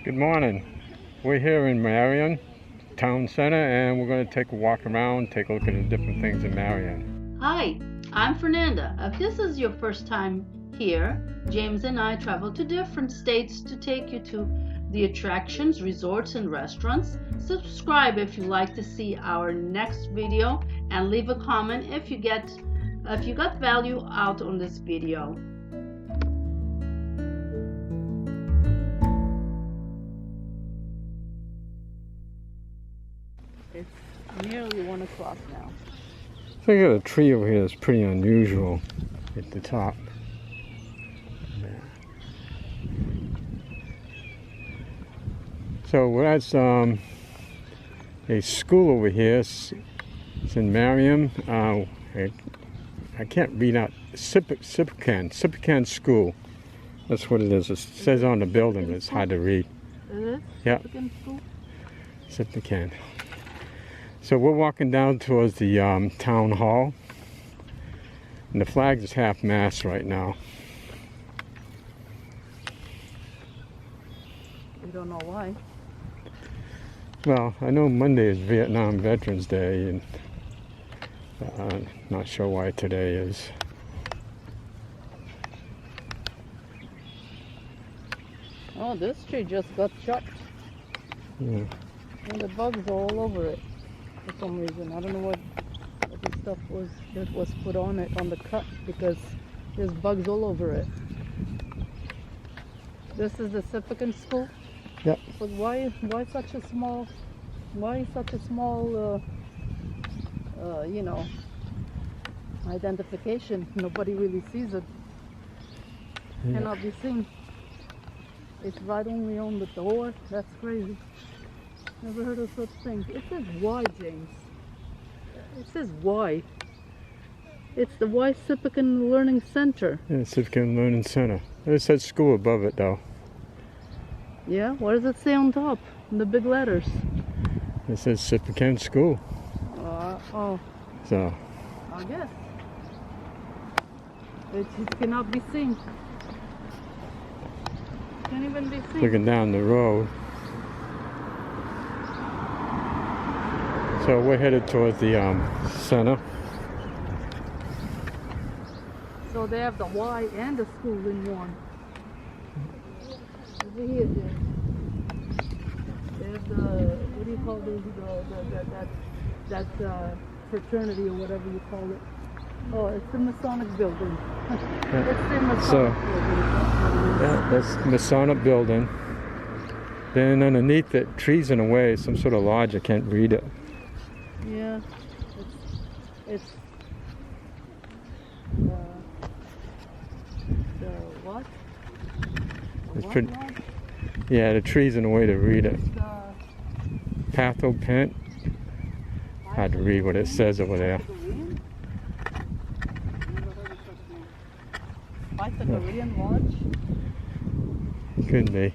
Good morning. We're here in Marion Town Center and we're going to take a walk around, take a look at the different things in Marion. Hi, I'm Fernanda. If this is your first time here, James and I travel to different states to take you to the attractions, resorts, and restaurants. Subscribe if you'd like to see our next video and leave a comment if you got value out on this video. It's nearly 1 o'clock now. So I got a tree over here that's pretty unusual at the top. So that's a school over here, St Marion. I can't read out. Sipican School. That's what it is. It says on the building, but it's hard to read. It is? Yeah. Sipican. So we're walking down towards the town hall, and the flag is half mast right now. We don't know why. Well, I know Monday is Vietnam Veterans Day, and not sure why today is. Oh, this tree just got chopped. Yeah. And the bugs are all over it for some reason. I don't know what the stuff was that was put on it on the cut, because there's bugs all over it. This is the Sipican School. Yep. But why such a small identification? Nobody really sees it. Yeah. Cannot be seen. It's right only on the door. That's crazy. Never heard of such thing. It says Y, James. It says Y. It's the Y Sipican Learning Center. Yeah, Sipican Learning Center. It says school above it though. Yeah, what does it say on top? In the big letters. It says Sipican School. Oh. So. I guess. It cannot be seen. Can't even be seen. Looking down the road. So we're headed towards the center. So they have the Y and the school in one. Over here, they have the, what do you call those, that fraternity or whatever you call it. Oh, it's the Masonic building. It's the Masonic building. Yeah, that's Masonic building. Then underneath it, trees in a way, some sort of lodge. I can't read it. Yeah, it's the what? It's pretty. Yeah, the trees in a way to read it. Pathopent. Hard to read what it says over there. Pythagorean Lodge? Could be.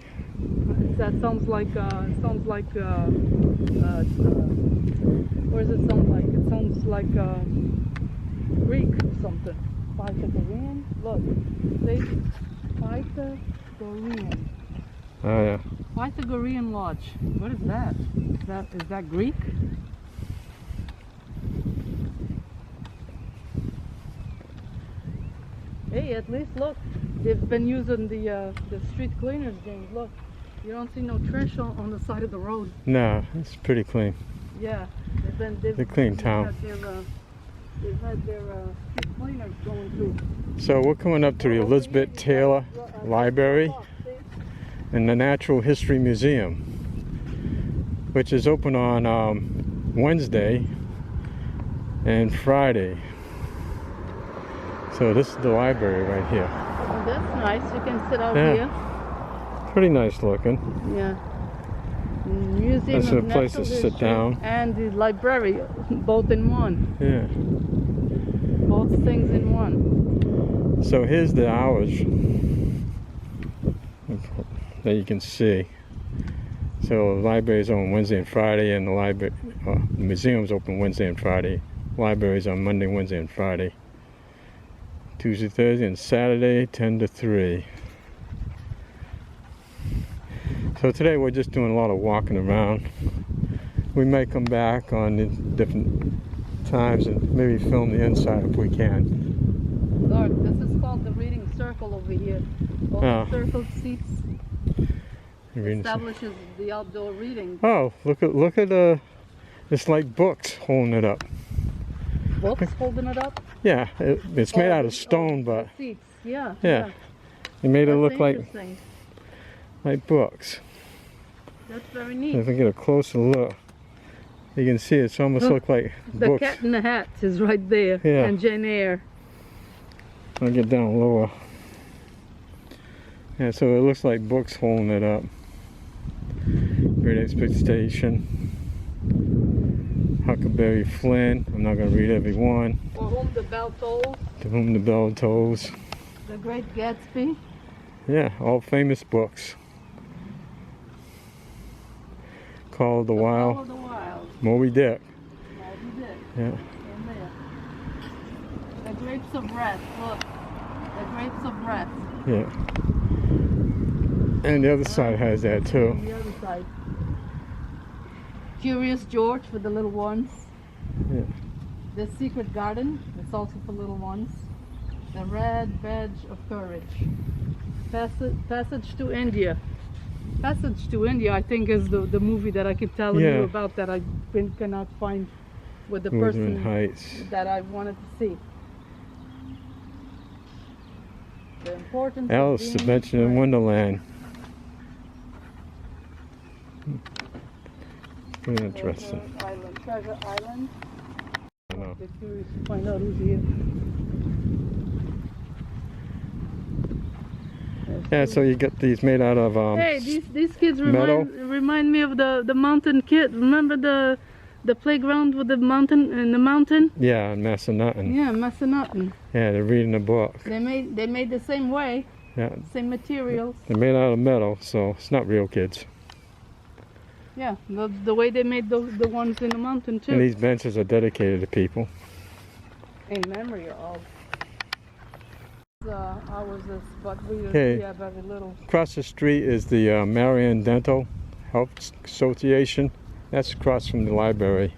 That sounds like what does it sound like? It sounds like Greek or something. Pythagorean? Look, say Pythagorean. Oh yeah. Pythagorean Lodge. What is that? Is that Greek? Hey, at least look, they've been using the street cleaners, James. Look, you don't see no trash on the side of the road. No, it's pretty clean. Yeah, It's a clean town. They've had their street cleaners going through. So we're coming up to the Elizabeth Taylor Library and the Natural History Museum, which is open on Wednesday and Friday. So this is the library right here. Oh, that's nice. You can sit out here. Pretty nice looking. Yeah. Museum That's of a place Natural to sit History down. and the library, both in one. Yeah. Both things in one. So here's the hours that you can see. So the library's on Wednesday and Friday, and the museum's open Wednesday and Friday. Library's on Monday, Wednesday, and Friday. Tuesday, Thursday, and Saturday, 10 to 3. So today we're just doing a lot of walking around. We may come back on the different times and maybe film the inside if we can. Look, this is called the reading circle over here. All the circled seats establishes the outdoor reading. Oh, look at it's like books holding it up. Books holding it up? Yeah, it's made out of stone, but seats. Yeah. They made it look like books. That's very neat. If I get a closer look, you can see it's almost look like the books. Cat in the Hat is right there. Yeah. And Jane Eyre. I'll get down lower. Yeah, so it looks like books holding it up. Great Expectation. Huckleberry Flynn. I'm not going to read every one. For Whom the Bell Tolls. To Whom the Bell Tolls. The Great Gatsby. Yeah, all famous books. Call of the Wild. Moby Dick. Yeah. And there. The Grapes of Wrath. Look. The Grapes of Wrath. Yeah. And the other side has that too. On the other side. Curious George for the little ones. Yeah. The Secret Garden. It's also for little ones. The Red Badge of Courage. Passage to India. Passage to India, I think, is the movie that I keep telling you about that I cannot find with the person that I wanted to see. The importance Alice Adventure in Wonderland. Pretty interesting. Treasure Island. I know. They're curious to find out who's here. Yeah, so you get these made out of hey, these kids remind me of the mountain kid. Remember the playground with the mountain in the mountain? Yeah, in Massanutten. Yeah, Massanutten. Yeah, they're reading a book. They made the same way. Yeah. Same materials. They're made out of metal, so it's not real kids. Yeah, the way they made the ones in the mountain too. And these benches are dedicated to people. In memory of. Ours is, but we have very little. Across the street is the Marion Dental Health Association. That's across from the library.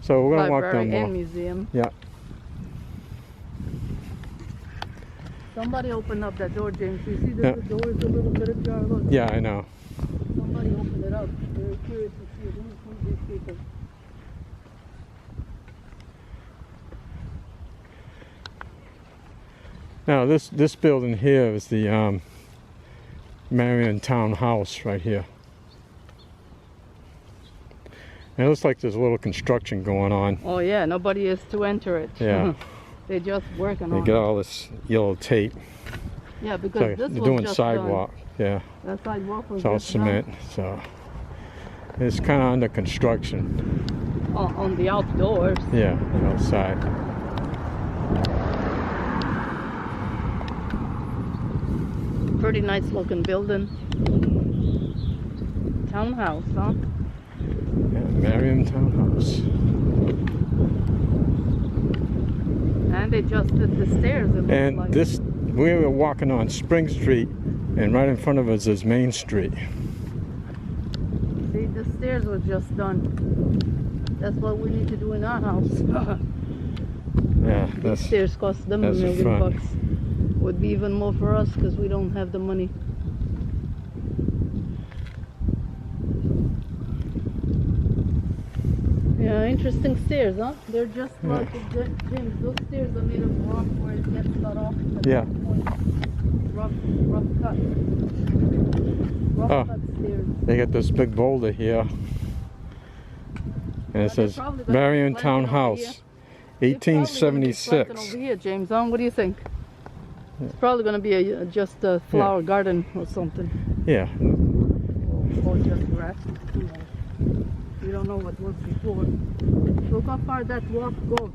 So we're gonna walk down more. And museum. Yeah. Somebody opened up that door, James. You see that the door is a little bit ajar. Look. Yeah, I know. Somebody opened it up. Very curious to see who these people. Now this building here is the Marion Town House right here. And it looks like there's a little construction going on. Oh yeah, nobody is to enter it. Yeah. They're just working on it. They got all this yellow tape. Yeah, because this they're was doing just sidewalk. Done. Yeah. That sidewalk was it's all cement, so it's kind of under construction. On the outdoors. Yeah, outside. Pretty nice looking building. Townhouse, huh? Yeah, Marion Townhouse. And they just did the stairs. And like. We were walking on Spring Street, and right in front of us is Main Street. See, the stairs were just done. That's what we need to do in our house. Yeah, these stairs cost them $1 million bucks. Would be even more for us because we don't have the money. Yeah, interesting stairs, huh? They're just like James. Those stairs are made of rock where it gets cut off. Yeah. Rough cut. Rough cut stairs. They got this big boulder here, and it says Marion Town House, 1876. Over here, James. What do you think? It's probably going to be just a flower garden or something. Yeah. Or just grass. You don't know what was before. Look how far that walk goes.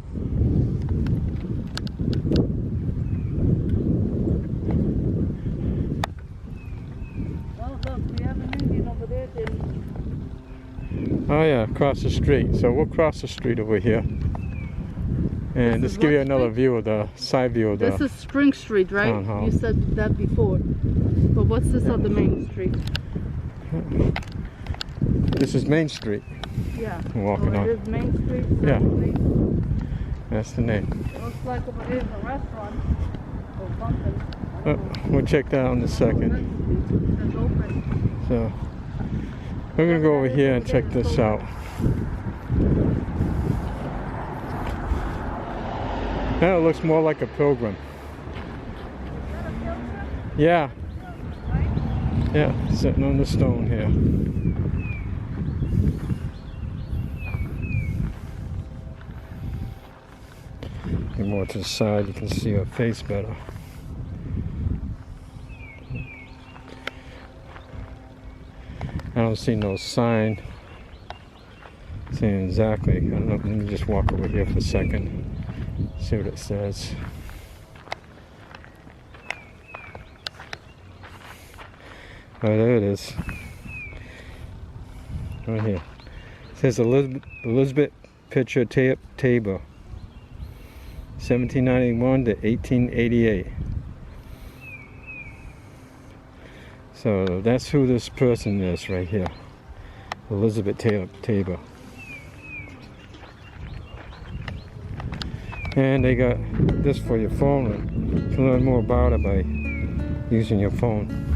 Oh, look, we have an Indian over there, Tim. Oh yeah, across the street. So we'll cross the street over here. And just give you another view of the side view of the This is Spring Street, right? Townhouse. You said that before. But what's this other main street? This is Main Street. Yeah. I'm walking on. It is Main Street. Yeah. That's the name. It looks like over here is a restaurant or something. We'll check that out in a second. It's open. So we're gonna go over here and check this out. Now it looks more like a pilgrim. Yeah. Yeah, sitting on the stone here. Get more to the side, you can see her face better. I don't see no sign saying exactly. I don't know. Let me just walk over here for a second. See what it says. Oh, there it is. Right here. It says Elizabeth Pitcher Tabor, 1791 to 1888. So that's who this person is right here. Elizabeth Tabor. And they got this for your phone. You can learn more about it by using your phone.